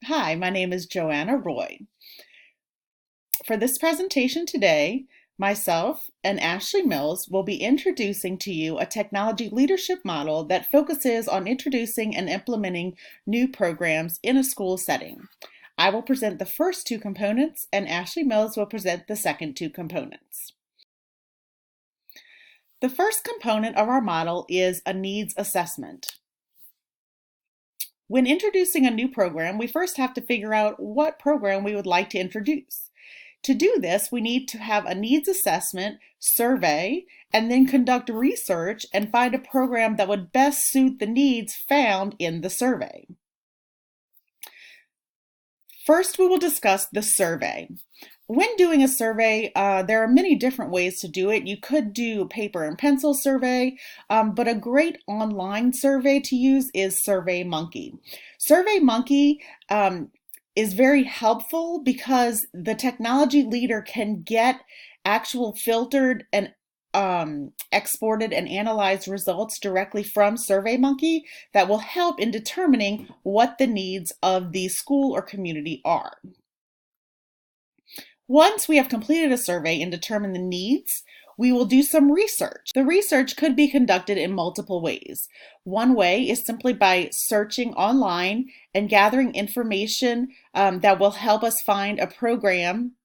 Hi, my name is Joanna Roy. For this presentation today, myself and Ashley Mills will be introducing to you a technology leadership model that focuses on introducing and implementing new programs in a school setting. I will present the first two components, and Ashley Mills will present the second two components. The first component of our model is a needs assessment. When introducing a new program, we first have to figure out what program we would like to introduce. To do this, we need to have a needs assessment, survey, and then conduct research and find a program that would best suit the needs found in the survey. First, we will discuss the survey. When doing a survey, there are many different ways to do it. You could do a paper and pencil survey, but a great online survey to use is SurveyMonkey. SurveyMonkey is very helpful because the technology leader can get actual filtered and exported and analyzed results directly from SurveyMonkey that will help in determining what the needs of the school or community are. Once we have completed a survey and determined the needs, we will do some research. The research could be conducted in multiple ways. One way is simply by searching online and gathering information that will help us find a program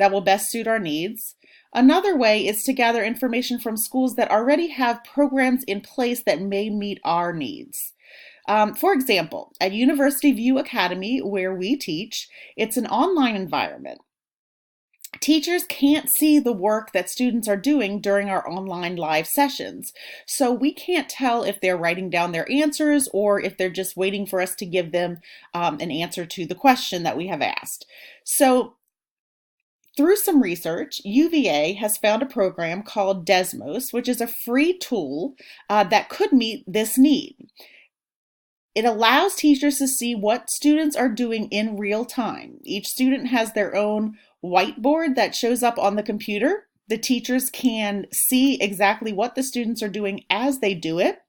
that will best suit our needs. Another way is to gather information from schools that already have programs in place that may meet our needs. For example, at University View Academy, where we teach, it's an online environment. Teachers can't see the work that students are doing during our online live sessions, so we can't tell if they're writing down their answers or if they're just waiting for us to give them an answer to the question that we have asked. So through some research, UVA has found a program called Desmos, which is a free tool that could meet this need. It allows teachers to see what students are doing in real time. Each student has their own whiteboard that shows up on the computer. The teachers can see exactly what the students are doing as they do it.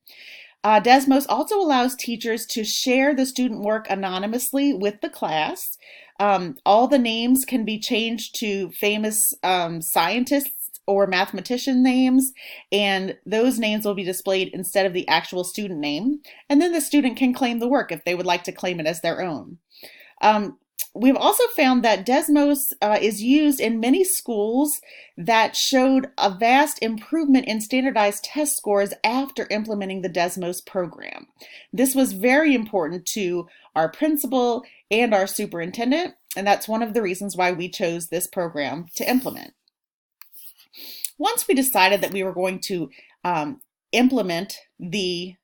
Desmos also allows teachers to share the student work anonymously with the class. All the names can be changed to famous scientists or mathematician names, and those names will be displayed instead of the actual student name. And then the student can claim the work if they would like to claim it as their own. We've also found that Desmos is used in many schools that showed a vast improvement in standardized test scores after implementing the Desmos program. This was very important to our principal and our superintendent, and that's one of the reasons why we chose this program to implement. Once we decided that we were going to implement the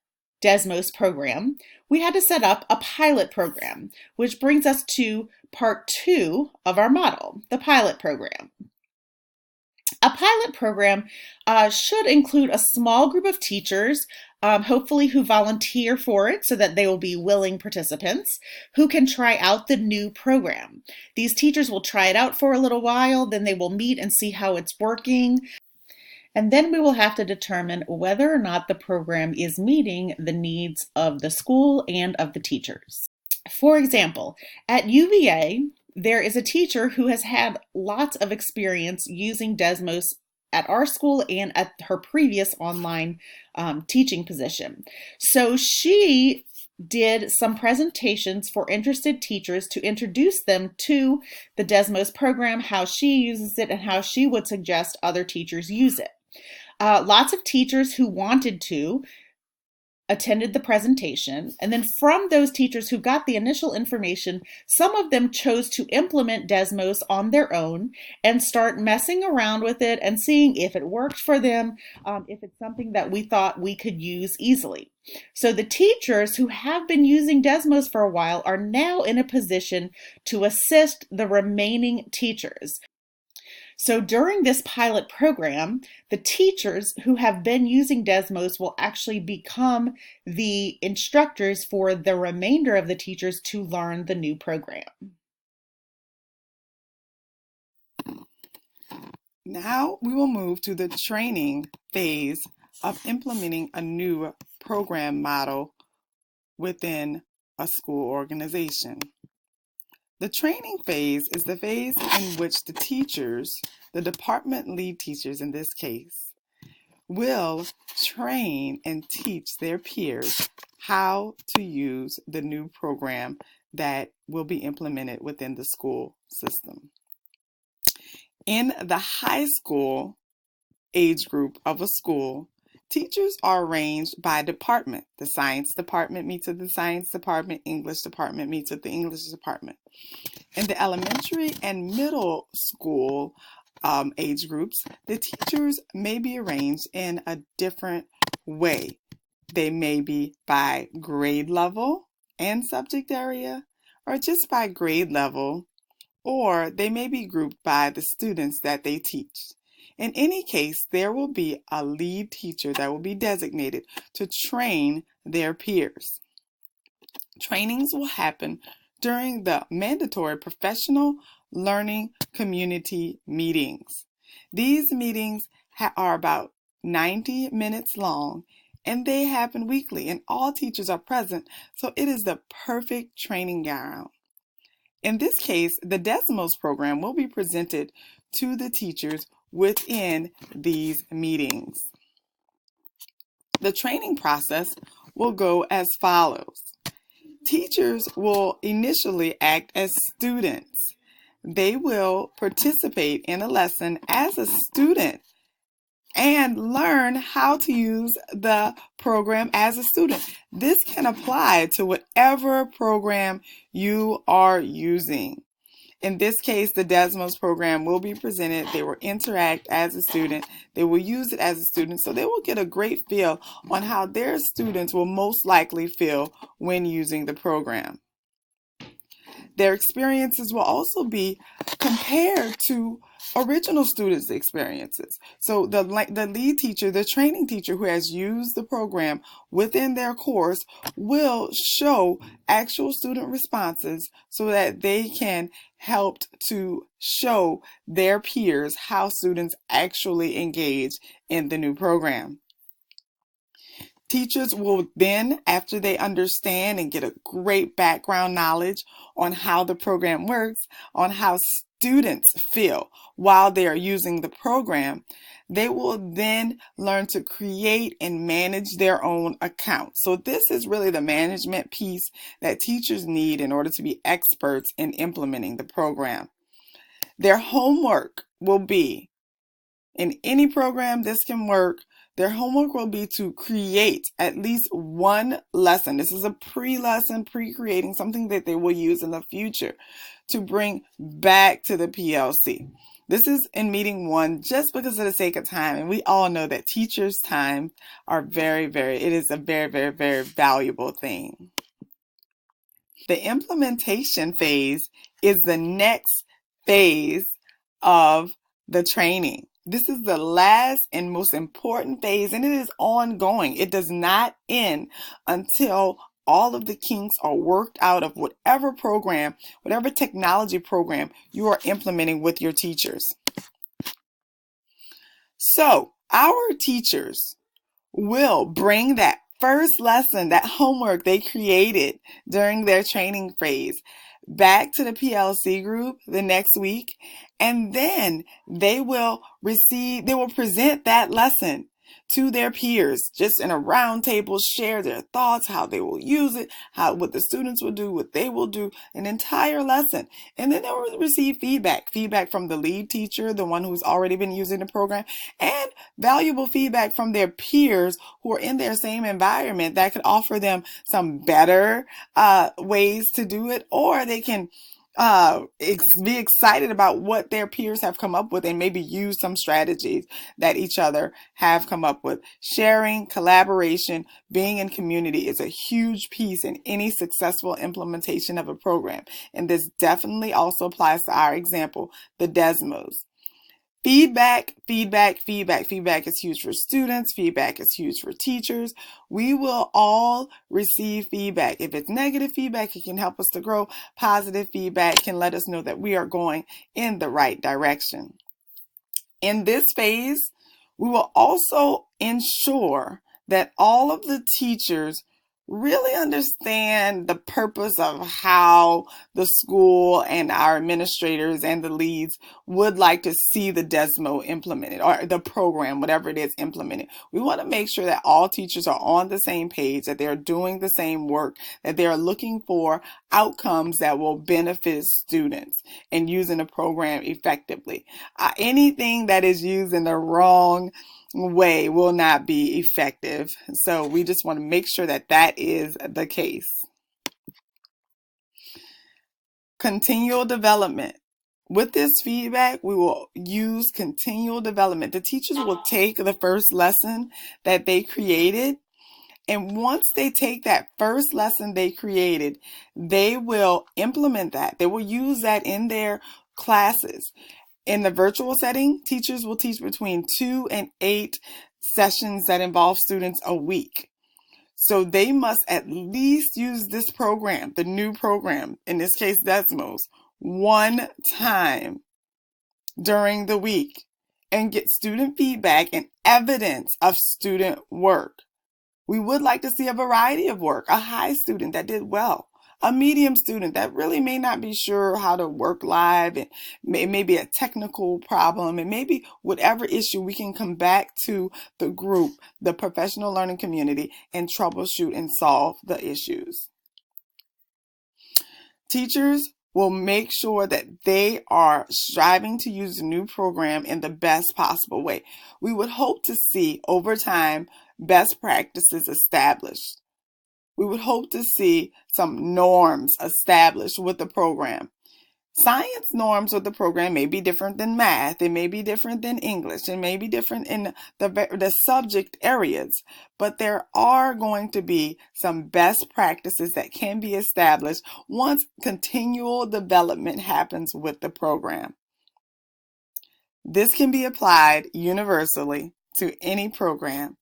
Desmos program, we had to set up a pilot program, which brings us to part 2 of our model, the pilot program. A pilot program should include a small group of teachers, hopefully who volunteer for it so that they will be willing participants who can try out the new program. These teachers will try it out for a little while, then they will meet and see how it's working. And then we will have to determine whether or not the program is meeting the needs of the school and of the teachers. For example, at UVA, there is a teacher who has had lots of experience using Desmos at our school and at her previous online teaching position. So she did some presentations for interested teachers to introduce them to the Desmos program, how she uses it, and how she would suggest other teachers use it. Lots of teachers who wanted to attended the presentation, and then from those teachers who got the initial information, some of them chose to implement Desmos on their own and start messing around with it and seeing if it worked for them, if it's something that we thought we could use easily. So the teachers who have been using Desmos for a while are now in a position to assist the remaining teachers. So during this pilot program, the teachers who have been using Desmos will actually become the instructors for the remainder of the teachers to learn the new program. Now we will move to the training phase of implementing a new program model within a school organization. The training phase is the phase in which the teachers, the department lead teachers in this case, will train and teach their peers how to use the new program that will be implemented within the school system. In the high school age group of a school, teachers are arranged by department. The science department meets with the science department, English department meets with the English department. In the elementary and middle school age groups, the teachers may be arranged in a different way. They may be by grade level and subject area, or just by grade level, or they may be grouped by the students that they teach. In any case, there will be a lead teacher that will be designated to train their peers. Trainings will happen during the mandatory professional learning community meetings. These meetings are about 90 minutes long and they happen weekly and all teachers are present, so it is the perfect training ground. In this case, the Decimals program will be presented to the teachers within these meetings. The training process will go as follows. Teachers will initially act as students. They will participate in a lesson as a student and learn how to use the program as a student. This can apply to whatever program you are using. In this case, the Desmos program will be presented. They will interact as a student. They will use it as a student. So they will get a great feel on how their students will most likely feel when using the program. Their experiences will also be compared to original students' experiences. So the lead teacher, the training teacher who has used the program within their course will show actual student responses so that they can help to show their peers how students actually engage in the new program. Teachers will then, after they understand and get a great background knowledge on how the program works, on how students feel while they are using the program, they will then learn to create and manage their own account. So this is really the management piece that teachers need in order to be experts in implementing the program. Their homework will be, in any program this can work, their homework will be to create at least one lesson. This is a pre-lesson, pre-creating something that they will use in the future to bring back to the PLC. This is in meeting one just because of the sake of time. And we all know that teachers' time are it is a very valuable thing. The implementation phase is the next phase of the training. This is the last and most important phase, and it is ongoing. It does not end until all of the kinks are worked out of whatever program, whatever technology program you are implementing with your teachers. So, our teachers will bring that first lesson, that homework they created during their training phase, back to the PLC group the next week, and then they will present that lesson to their peers, just in a round table, share their thoughts, how they will use it, what the students will do, what they will do, an entire lesson. And then they will receive feedback from the lead teacher, the one who's already been using the program, and valuable feedback from their peers who are in their same environment that could offer them some better ways to do it, or they can be excited about what their peers have come up with and maybe use some strategies that each other have come up with. Sharing, collaboration, being in community is a huge piece in any successful implementation of a program. And this definitely also applies to our example, the Desmos. Feedback is huge for students. Feedback is huge for teachers. We will all receive feedback. If it's negative feedback, it can help us to grow. Positive feedback can let us know that we are going in the right direction. In this phase, we will also ensure that all of the teachers really understand the purpose of how the school and our administrators and the leads would like to see the Desmo implemented, or the program, whatever it is, implemented. We want to make sure that all teachers are on the same page, that they're doing the same work, that they're looking for outcomes that will benefit students and using the program effectively. Anything that is used in the wrong way will not be effective. So we just want to make sure that that is the case. Continual development. With this feedback, we will use continual development. The teachers will take the first lesson that they created, and once they take that first lesson they created, they will implement that. They will use that in their classes. In the virtual setting, teachers will teach between 2 and 8 sessions that involve students a week. So they must at least use this program, the new program, in this case Desmos, one time during the week and get student feedback and evidence of student work. We would like to see a variety of work, a high student that did well, a medium student that really may not be sure how to work live, and it may be a technical problem, and maybe whatever issue, we can come back to the group, the professional learning community, and troubleshoot and solve the issues. Teachers will make sure that they are striving to use the new program in the best possible way. We would hope to see over time best practices established. We would hope to see some norms established with the program. Science norms with the program may be different than math. It may be different than English. It may be different in the subject areas. But there are going to be some best practices that can be established once continual development happens with the program. This can be applied universally to any program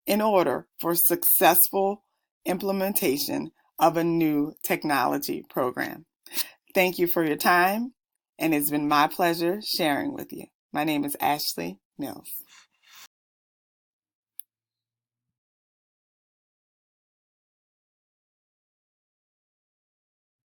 in order for successful implementation of a new technology program. Thank you for your time, and it's been my pleasure sharing with you. My name is Ashley Mills.